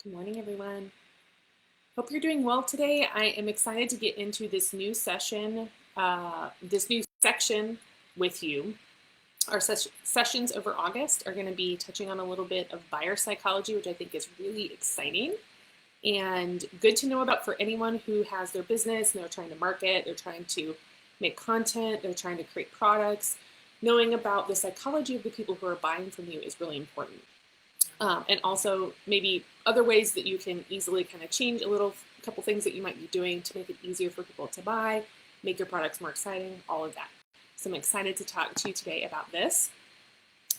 Good morning, everyone. Hope you're doing well today. I am excited to get into this new session, this new section with you. Our sessions over August are going to be touching on a little bit of buyer psychology, which I think is really exciting and good to know about for anyone who has their business and they're trying to market, they're trying to make content, they're trying to create products. Knowing about the psychology of the people who are buying from you is really important. And also maybe other ways that you can easily kind of change a couple things that you might be doing to make it easier for people to buy, make your products more exciting, all of that. So I'm excited to talk to you today about this.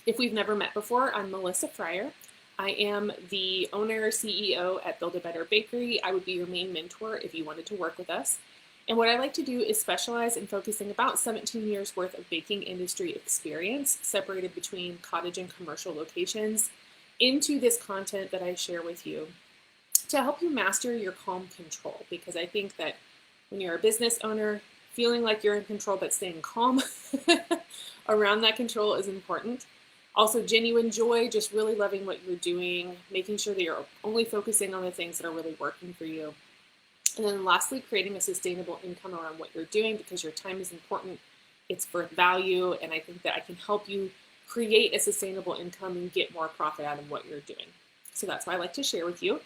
If we've never met before, I'm Melissa Fryer. I am the owner, CEO at Build a Better Bakery. I would be your main mentor if you wanted to work with us. And what I like to do is specialize in focusing about 17 years worth of baking industry experience, separated between cottage and commercial locations, into this content that I share with you to help you master your calm control. Because I think that when you're a business owner, feeling like you're in control but staying calm around that control is important. Also, genuine joy, just really loving what you're doing, making sure that you're only focusing on the things that are really working for you. And then lastly, creating a sustainable income around what you're doing, because your time is important. It's for value, and I think that I can help you create a sustainable income and get more profit out of what you're doing. So that's what I like to share with you.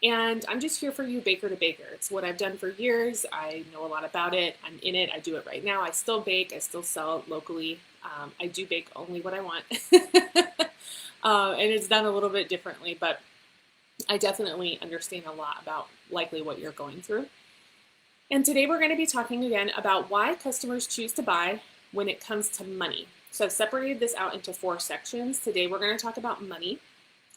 And I'm just here for you, baker to baker. It's what I've done for years. I know a lot about it. I'm in it. I do it right now. I still bake. I still sell locally. I do bake only what I want. And it's done a little bit differently, but I definitely understand a lot about likely what you're going through. And today we're going to be talking again about why customers choose to buy when it comes to money. So I've separated this out into 4 sections. Today we're going to talk about money,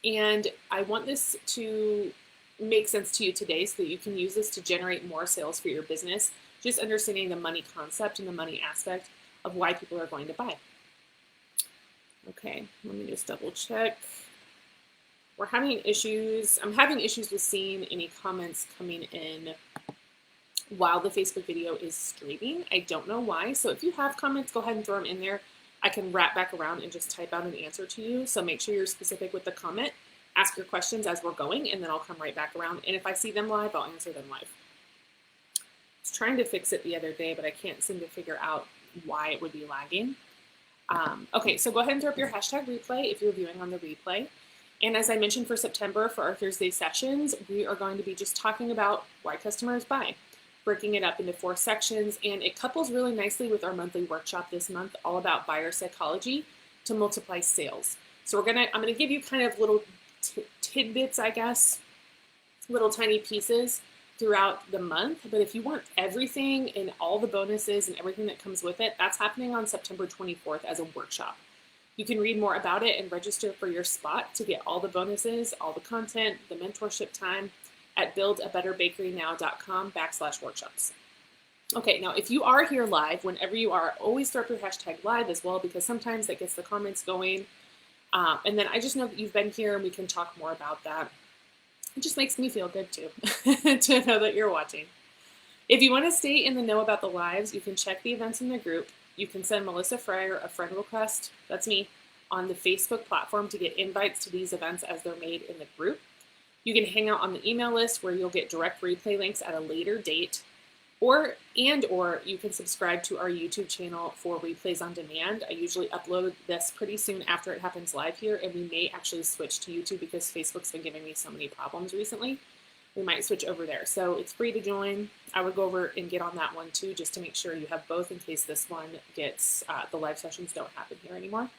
and I want this to make sense to you today so that you can use this to generate more sales for your business, just understanding the money concept and the money aspect of why people are going to buy. Okay, let me just double check. We're having issues. I'm having issues with seeing any comments coming in while the Facebook video is streaming. I don't know why. So if you have comments, go ahead and throw them in there. I can wrap back around and just type out an answer to you. So make sure you're specific with the comment. Ask your questions as we're going, and then I'll come right back around. And if I see them live, I'll answer them live. I was trying to fix it the other day, but I can't seem to figure out why it would be lagging. Okay, so go ahead and throw up your hashtag replay if you're viewing on the replay. And as I mentioned for September, for our Thursday sessions, we are going to be just talking about why customers buy, breaking it up into 4 sections, and it couples really nicely with our monthly workshop this month, all about buyer psychology to multiply sales. So I'm gonna give you kind of little tidbits, I guess, little tiny pieces throughout the month. But if you want everything and all the bonuses and everything that comes with it, that's happening on September 24th as a workshop. You can read more about it and register for your spot to get all the bonuses, all the content, the mentorship time at buildabetterbakerynow.com/workshops. Okay, now if you are here live, whenever you are, always throw up your hashtag live as well, because sometimes that gets the comments going. And then I just know that you've been here and we can talk more about that. It just makes me feel good too, to know that you're watching. If you want to stay in the know about the lives, you can check the events in the group. You can send Melissa Fryer a friend request, that's me, on the Facebook platform to get invites to these events as they're made in the group. You can hang out on the email list where you'll get direct replay links at a later date, or you can subscribe to our YouTube channel for replays on demand. I usually upload this pretty soon after it happens live here, and we may actually switch to YouTube because Facebook's been giving me so many problems recently. We might switch over there. So it's free to join. I would go over and get on that one too, just to make sure you have both in case this one gets, the live sessions don't happen here anymore.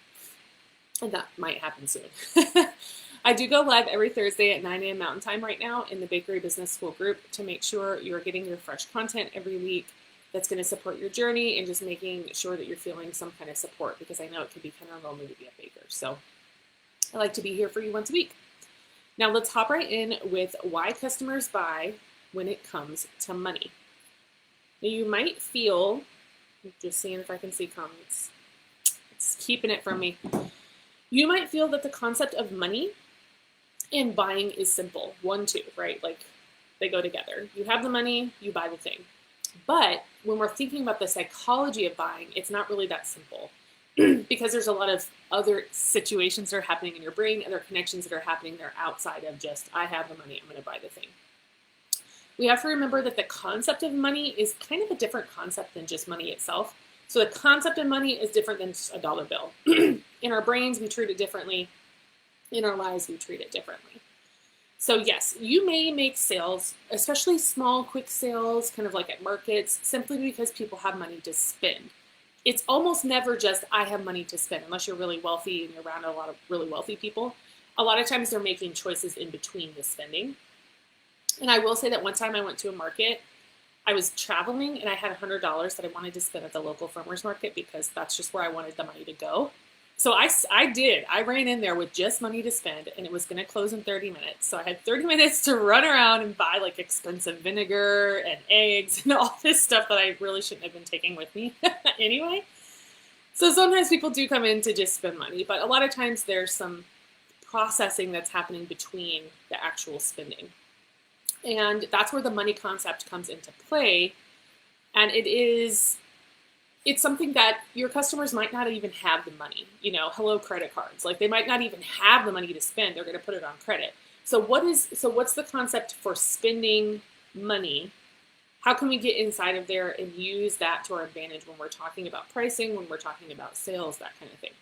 And that might happen soon. I do go live every Thursday at 9 a.m. Mountain Time right now in the Bakery Business School group to make sure you're getting your fresh content every week that's going to support your journey and just making sure that you're feeling some kind of support, because I know it can be kind of lonely to be a baker. So I like to be here for you once a week. Now let's hop right in with why customers buy when it comes to money. Now you might feel, just seeing if I can see comments, it's keeping it from me. You might feel that the concept of money and buying is simple. 1, 2, right? Like they go together. You have the money, you buy the thing. But when we're thinking about the psychology of buying, it's not really that simple. because there's a lot of other situations that are happening in your brain, other connections that are happening there outside of just, I have the money, I'm going to buy the thing. We have to remember that the concept of money is kind of a different concept than just money itself. So the concept of money is different than a dollar bill. In our brains, we treat it differently. In our lives, we treat it differently. So yes, you may make sales, especially small, quick sales, kind of like at markets, simply because people have money to spend. It's almost never just, I have money to spend, unless you're really wealthy and you're around a lot of really wealthy people. A lot of times they're making choices in between the spending. And I will say that one time I went to a market, I was traveling and I had $100 that I wanted to spend at the local farmer's market because that's just where I wanted the money to go. So I ran in there with just money to spend, and it was going to close in 30 minutes. So I had 30 minutes to run around and buy like expensive vinegar and eggs and all this stuff that I really shouldn't have been taking with me anyway. So sometimes people do come in to just spend money, but a lot of times there's some processing that's happening between the actual spending. And that's where the money concept comes into play. And it's something that your customers might not even have the money, hello credit cards. Like they might not even have the money to spend. They're going to put it on credit. So what's the concept for spending money? How can we get inside of there and use that to our advantage when we're talking about pricing, when we're talking about sales, that kind of thing?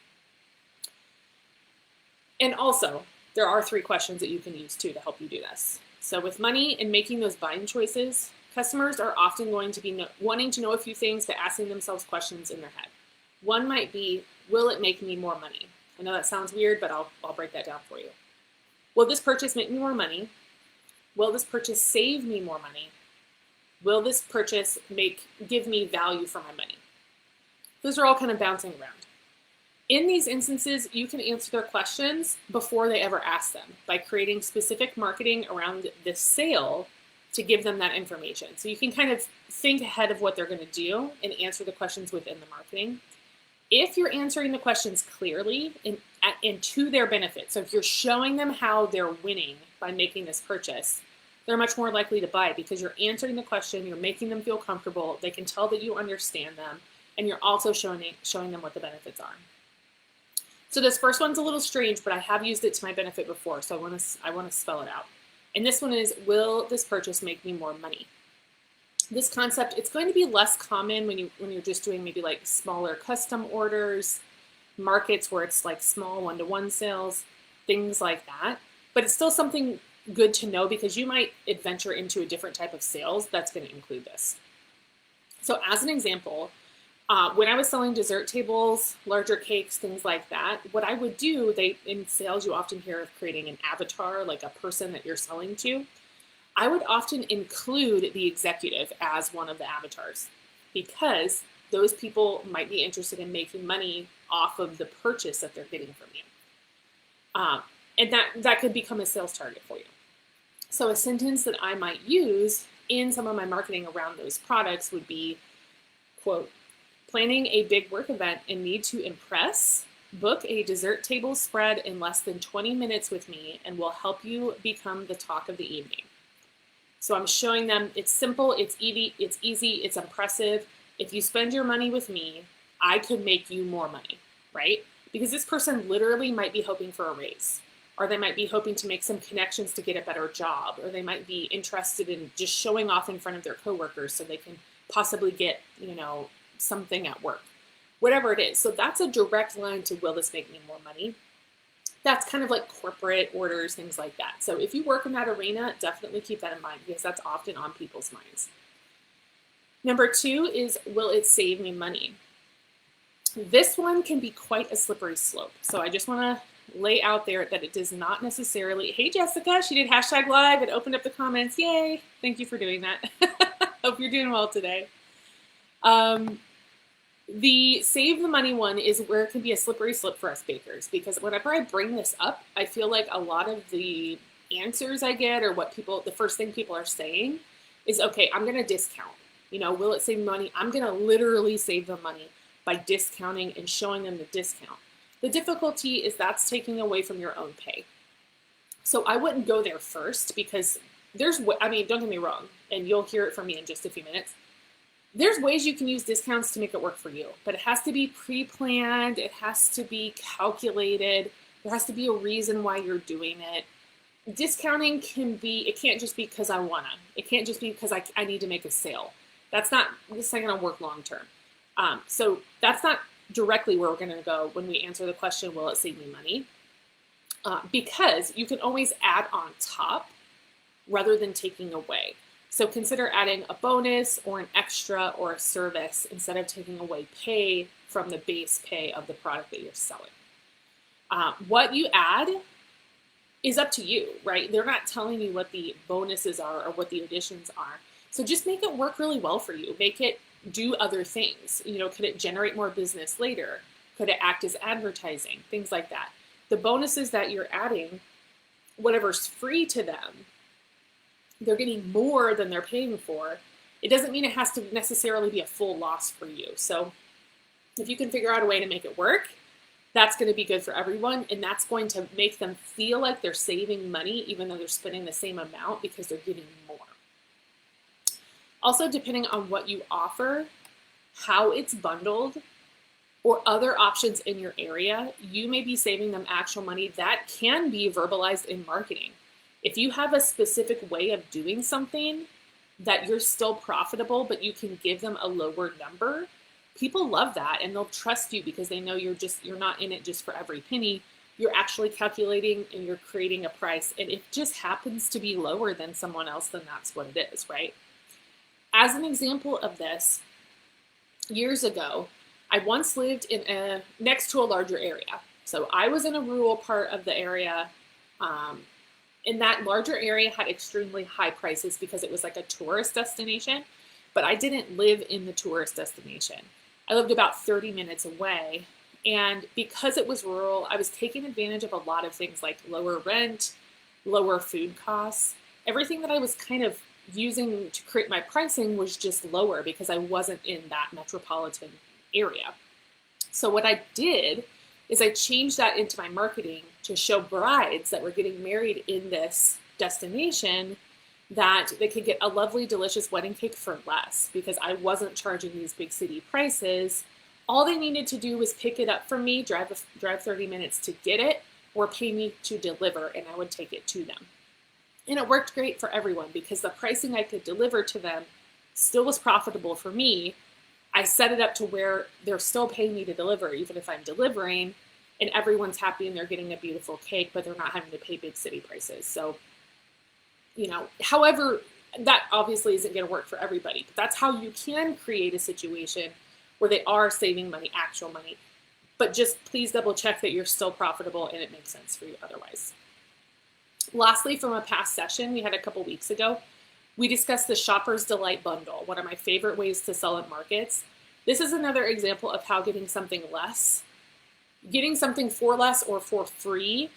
And also, there are 3 questions that you can use too to help you do this. So with money and making those buying choices, customers are often going to be wanting to know a few things, but asking themselves questions in their head. One might be, will it make me more money? I know that sounds weird, but I'll break that down for you. Will this purchase make me more money? Will this purchase save me more money? Will this purchase give me value for my money? Those are all kind of bouncing around. In these instances, you can answer their questions before they ever ask them by creating specific marketing around the sale to give them that information. So you can kind of think ahead of what they're going to do and answer the questions within the marketing. If you're answering the questions clearly and to their benefit, so if you're showing them how they're winning by making this purchase, they're much more likely to buy because you're answering the question, you're making them feel comfortable, they can tell that you understand them, and you're also showing them what the benefits are. So this first one's a little strange, but I have used it to my benefit before, so I want to spell it out. And this one is, will this purchase make me more money? This concept, it's going to be less common when you're just doing maybe like smaller custom orders, markets where it's like small one-to-one sales, things like that. But it's still something good to know because you might adventure into a different type of sales that's going to include this. So as an example, when I was selling dessert tables, larger cakes, things like that, what I would do, in sales, you often hear of creating an avatar, like a person that you're selling to. I would often include the executive as one of the avatars because those people might be interested in making money off of the purchase that they're getting from you. And that could become a sales target for you. So a sentence that I might use in some of my marketing around those products would be, quote, planning a big work event and need to impress, book a dessert table spread in less than 20 minutes with me and will help you become the talk of the evening. So I'm showing them it's simple, it's easy, it's impressive. If you spend your money with me, I could make you more money, right? Because this person literally might be hoping for a raise, or they might be hoping to make some connections to get a better job, or they might be interested in just showing off in front of their coworkers so they can possibly get, something at work, whatever it is. So that's a direct line to, will this make me more money? That's kind of like corporate orders, things like that. So if you work in that arena, definitely keep that in mind because that's often on people's minds. Number 2 is, will it save me money? This one can be quite a slippery slope. So I just want to lay out there that it does not necessarily, hey Jessica, she did #live and opened up the comments. Yay. Thank you for doing that. Hope you're doing well today. The save the money one is where it can be a slippery slope for us bakers because whenever I bring this up, I feel like a lot of the answers I get or the first thing people are saying is, okay, I'm going to discount. Will it save money? I'm going to literally save them money by discounting and showing them the discount. The difficulty is that's taking away from your own pay. So I wouldn't go there first because don't get me wrong, and you'll hear it from me in just a few minutes. There's ways you can use discounts to make it work for you, but it has to be pre-planned. It has to be calculated. There has to be a reason why you're doing it. Discounting it can't just be because I wanna. It can't just be because I need to make a sale. This is not gonna work long term. So that's not directly where we're gonna go when we answer the question, will it save me money? Because you can always add on top rather than taking away. So consider adding a bonus or an extra or a service instead of taking away pay from the base pay of the product that you're selling. What you add is up to you, right? They're not telling you what the bonuses are or what the additions are. So just make it work really well for you. Make it do other things. Could it generate more business later? Could it act as advertising? Things like that. The bonuses that you're adding, whatever's free to them, they're getting more than they're paying for. It doesn't mean it has to necessarily be a full loss for you. So if you can figure out a way to make it work, that's going to be good for everyone. And that's going to make them feel like they're saving money, even though they're spending the same amount because they're getting more. Also, depending on what you offer, how it's bundled, or other options in your area, you may be saving them actual money that can be verbalized in marketing. If you have a specific way of doing something that you're still profitable, but you can give them a lower number, people love that and they'll trust you because they know you're not in it just for every penny. You're actually calculating and you're creating a price. And if it just happens to be lower than someone else, then that's what it is, right? As an example of this, years ago, I once lived next to a larger area. So I was in a rural part of the area. And that larger area had extremely high prices because it was like a tourist destination, but I didn't live in the tourist destination. I lived about 30 minutes away. And because it was rural, I was taking advantage of a lot of things like lower rent, lower food costs. Everything that I was kind of using to create my pricing was just lower because I wasn't in that metropolitan area. So what I did is I changed that into my marketing to show brides that were getting married in this destination that they could get a lovely, delicious wedding cake for less because I wasn't charging these big city prices. All they needed to do was pick it up from me, drive 30 minutes to get it, or pay me to deliver, and I would take it to them. And it worked great for everyone because the pricing I could deliver to them still was profitable for me. I set it up to where they're still paying me to deliver, even if I'm delivering, and everyone's happy and they're getting a beautiful cake, but they're not having to pay big city prices. So, however, that obviously isn't going to work for everybody, but that's how you can create a situation where they are saving money, actual money. But just please double check that you're still profitable and it makes sense for you otherwise. Lastly, from a past session we had a couple weeks ago, we discussed the Shopper's Delight Bundle, one of my favorite ways to sell at markets. This is another example of how getting something for less or for free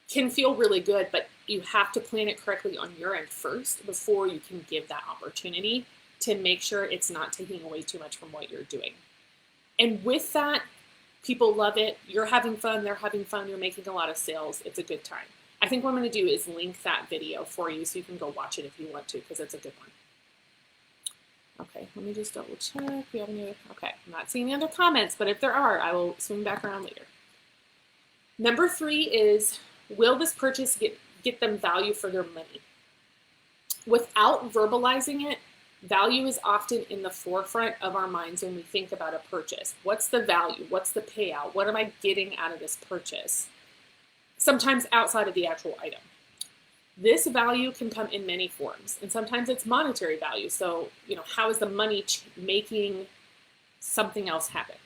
can feel really good, but you have to plan it correctly on your end first before you can give that opportunity to make sure it's not taking away too much from what you're doing. And with that, people love it. You're having fun, they're having fun, you're making a lot of sales. It's a good time. I think what I'm going to do is link that video for you so you can go watch it if you want to, because it's a good one. Okay, let me just double check. We have any? Okay, I'm not seeing any other comments, but if there are, I will swing back around later. Number 3 is, will this purchase get them value for their money? Without verbalizing it, value is often in the forefront of our minds when we think about a purchase. What's the value? What's the payout? What am I getting out of this purchase? Sometimes outside of the actual item. This value can come in many forms, and sometimes it's monetary value. So, how is the money making something else happen?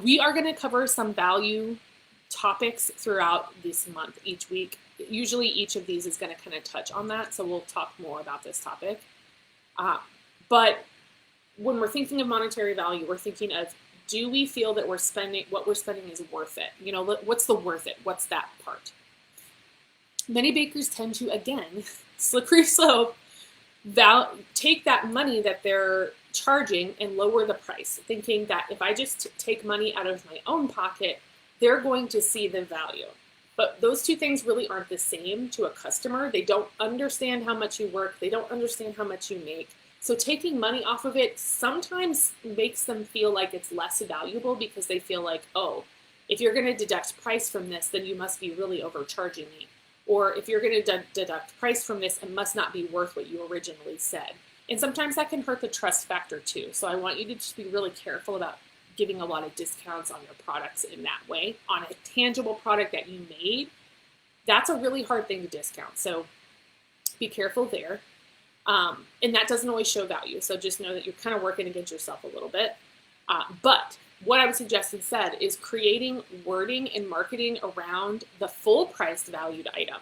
We are going to cover some value topics throughout this month, each week. Usually each of these is going to kind of touch on that, so we'll talk more about this topic. But when we're thinking of monetary value, we're thinking of, do we feel that what we're spending is worth it? What's the worth it? What's that part? Many bakers tend to, again, slippery slope, take that money that they're charging and lower the price, thinking that if I just take money out of my own pocket, they're going to see the value. But those two things really aren't the same to a customer. They don't understand how much you work. They don't understand how much you make. So taking money off of it sometimes makes them feel like it's less valuable because they feel like, oh, if you're going to deduct price from this, then you must be really overcharging me. Or if you're going to deduct price from this, it must not be worth what you originally said. And sometimes that can hurt the trust factor too. So I want you to just be really careful about giving a lot of discounts on your products in that way. On a tangible product that you made, that's a really hard thing to discount. So be careful there. And that doesn't always show value. So just know that you're kind of working against yourself a little bit. But what I would suggest instead is creating wording and marketing around the full priced valued item.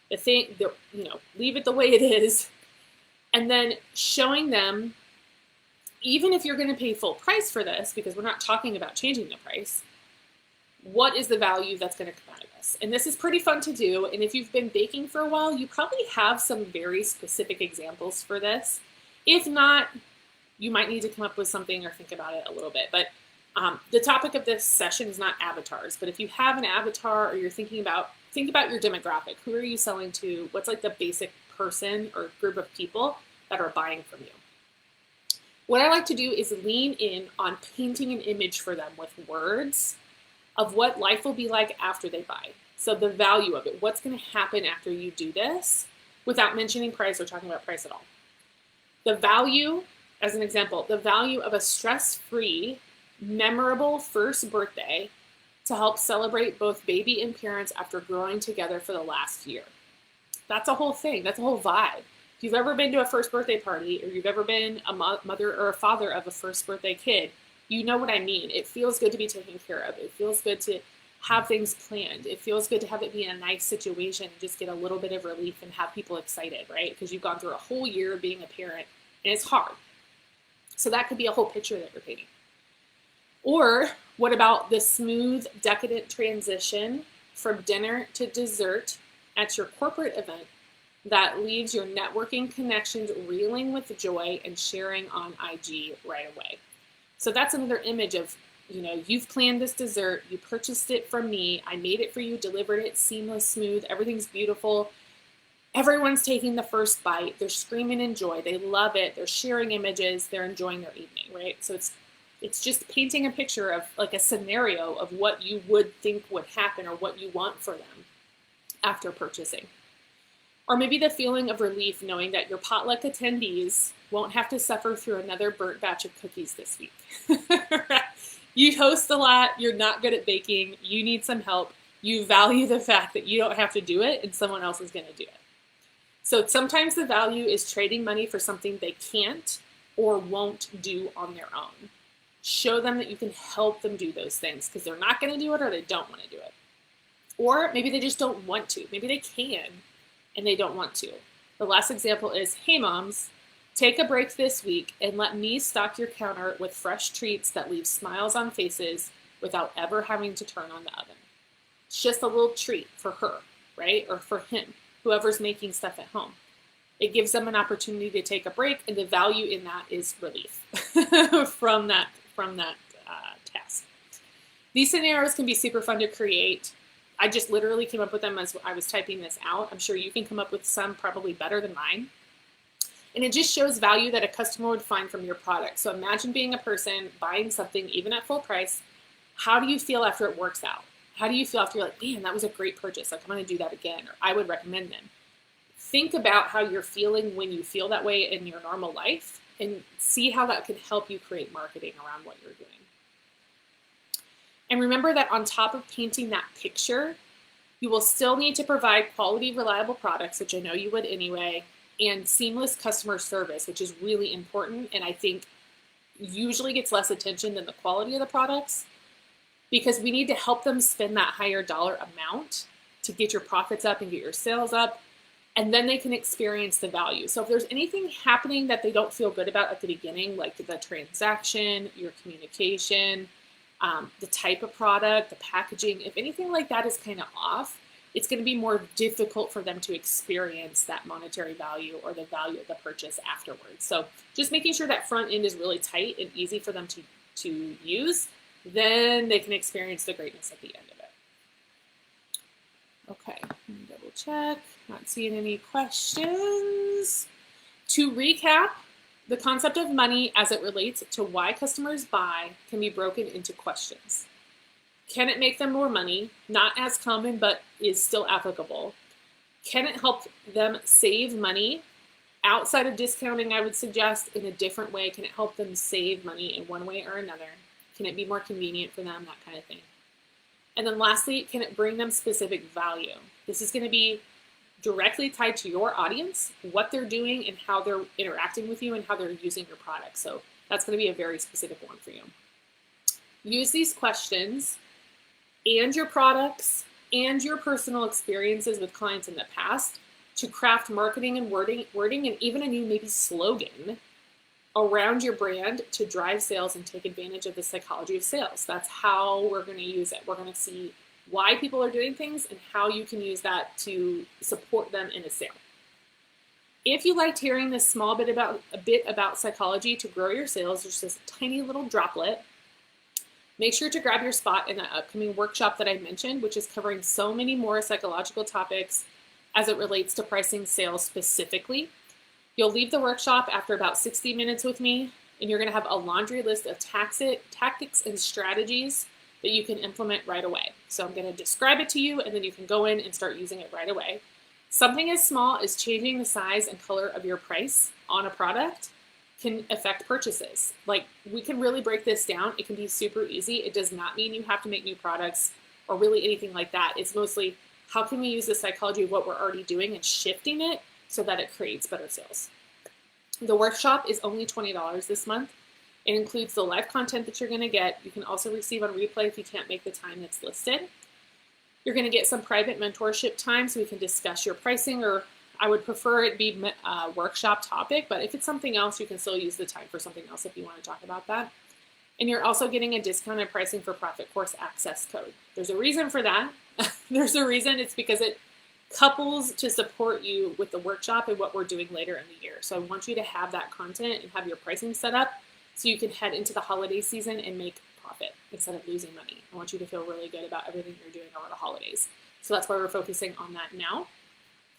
Leave it the way it is. And then showing them, even if you're going to pay full price for this, because we're not talking about changing the price, what is the value that's going to come out of this? And this is pretty fun to do. And if you've been baking for a while, you probably have some very specific examples for this. If not, you might need to come up with something or think about it a little bit. But the topic of this session is not avatars. But if you have an avatar or you're think about your demographic. Who are you selling to? What's like the basic person or group of people that are buying from you? What I like to do is lean in on painting an image for them with words of what life will be like after they buy. So the value of it, what's going to happen after you do this, without mentioning price or talking about price at all. The value, as an example, the value of a stress-free, memorable first birthday to help celebrate both baby and parents after growing together for the last year. That's a whole thing. That's a whole vibe. If you've ever been to a first birthday party or you've ever been a mother or a father of a first birthday kid, you know what I mean. It feels good to be taken care of. It feels good to have things planned. It feels good to have it be in a nice situation and just get a little bit of relief and have people excited, right? Because you've gone through a whole year of being a parent and it's hard. So that could be a whole picture that you're painting. Or what about the smooth, decadent transition from dinner to dessert at your corporate event that leaves your networking connections reeling with joy and sharing on IG right away? So that's another image of, you've planned this dessert, you purchased it from me, I made it for you, delivered it, seamless, smooth, everything's beautiful. Everyone's taking the first bite, they're screaming in joy, they love it, they're sharing images, they're enjoying their evening, right? So it's just painting a picture of like a scenario of what you would think would happen or what you want for them after purchasing. Or maybe the feeling of relief knowing that your potluck attendees won't have to suffer through another burnt batch of cookies this week. You host a lot, you're not good at baking, you need some help, you value the fact that you don't have to do it and someone else is going to do it. So sometimes the value is trading money for something they can't or won't do on their own. Show them that you can help them do those things because they're not going to do it or they don't want to do it. Or maybe they just don't want to. Maybe they can and they don't want to. The last example is, hey moms, take a break this week and let me stock your counter with fresh treats that leave smiles on faces without ever having to turn on the oven. It's just a little treat for her, right? Or for him, whoever's making stuff at home. It gives them an opportunity to take a break, and the value in that is relief from that task. These scenarios can be super fun to create. I just literally came up with them as I was typing this out. I'm sure you can come up with some probably better than mine. And it just shows value that a customer would find from your product. So imagine being a person buying something even at full price. How do you feel after it works out? How do you feel after you're like, man, that was a great purchase. Like, I'm going to do that again, or I would recommend them. Think about how you're feeling when you feel that way in your normal life and see how that can help you create marketing around what you're doing. And remember that on top of painting that picture, you will still need to provide quality, reliable products, which I know you would anyway, and seamless customer service, which is really important and I think usually gets less attention than the quality of the products, because we need to help them spend that higher dollar amount to get your profits up and get your sales up, and then they can experience the value. So if there's anything happening that they don't feel good about at the beginning, like the transaction, your communication, the type of product, the packaging, if anything like that is kind of off, it's going to be more difficult for them to experience that monetary value or the value of the purchase afterwards. So just making sure that front end is really tight and easy for them to use, then they can experience the greatness at the end of it. Okay, let me double check. Not seeing any questions. To recap, The concept of money as it relates to why customers buy can be broken into questions. Can it make them more money? Not as common, but is still applicable. Can it help them save money? Outside of discounting, I would suggest in a different way. Can it help them save money in one way or another? Can it be more convenient for them? That kind of thing. And then lastly, can it bring them specific value? This is going to be directly tied to your audience, what they're doing and how they're interacting with you and how they're using your product. So that's going to be a very specific one for you. Use these questions and your products and your personal experiences with clients in the past to craft marketing and wording and even a new maybe slogan around your brand to drive sales and take advantage of the psychology of sales. That's how we're going to use it. We're going to see why people are doing things and how you can use that to support them in a sale. If you liked hearing this small bit about psychology to grow your sales, there's this tiny little droplet. Make sure to grab your spot in the upcoming workshop that I mentioned, which is covering so many more psychological topics as it relates to pricing sales specifically. You'll leave the workshop after about 60 minutes with me, and you're going to have a laundry list of tactics and strategies that you can implement right away. So I'm going to describe it to you, and then you can go in and start using it right away. Something as small as changing the size and color of your price on a product can affect purchases. Like, we can really break this down. It can be super easy. It does not mean you have to make new products or really anything like that. It's mostly how can we use the psychology of what we're already doing and shifting it so that it creates better sales. The workshop is only $20 this month. It includes the live content that you're going to get. You can also receive on replay if you can't make the time that's listed. You're going to get some private mentorship time so we can discuss your pricing, or I would prefer it be a workshop topic, but if it's something else, you can still use the time for something else if you want to talk about that. And you're also getting a discounted pricing for Profit Course access code. There's a reason for that. There's a reason. It's because it couples to support you with the workshop and what we're doing later in the year. So I want you to have that content and have your pricing set up so you can head into the holiday season and make profit instead of losing money. I want you to feel really good about everything you're doing over the holidays. So that's why we're focusing on that now.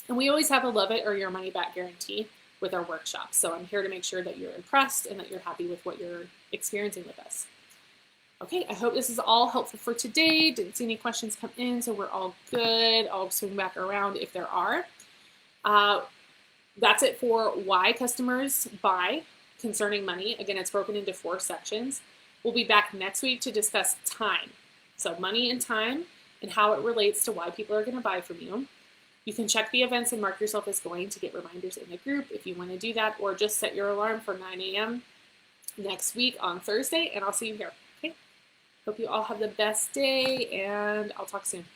And we always have a love it or your money back guarantee with our workshops. So I'm here to make sure that you're impressed and that you're happy with what you're experiencing with us. Okay, I hope this is all helpful for today. Didn't see any questions come in, so we're all good. I'll swing back around if there are. That's it for why customers buy concerning money. Again, it's broken into 4 sections. We'll be back next week to discuss time. So money and time and how it relates to why people are going to buy from you. You can check the events and mark yourself as going to get reminders in the group if you want to do that, or just set your alarm for 9 a.m. next week on Thursday, and I'll see you here. Okay? Hope you all have the best day, and I'll talk soon.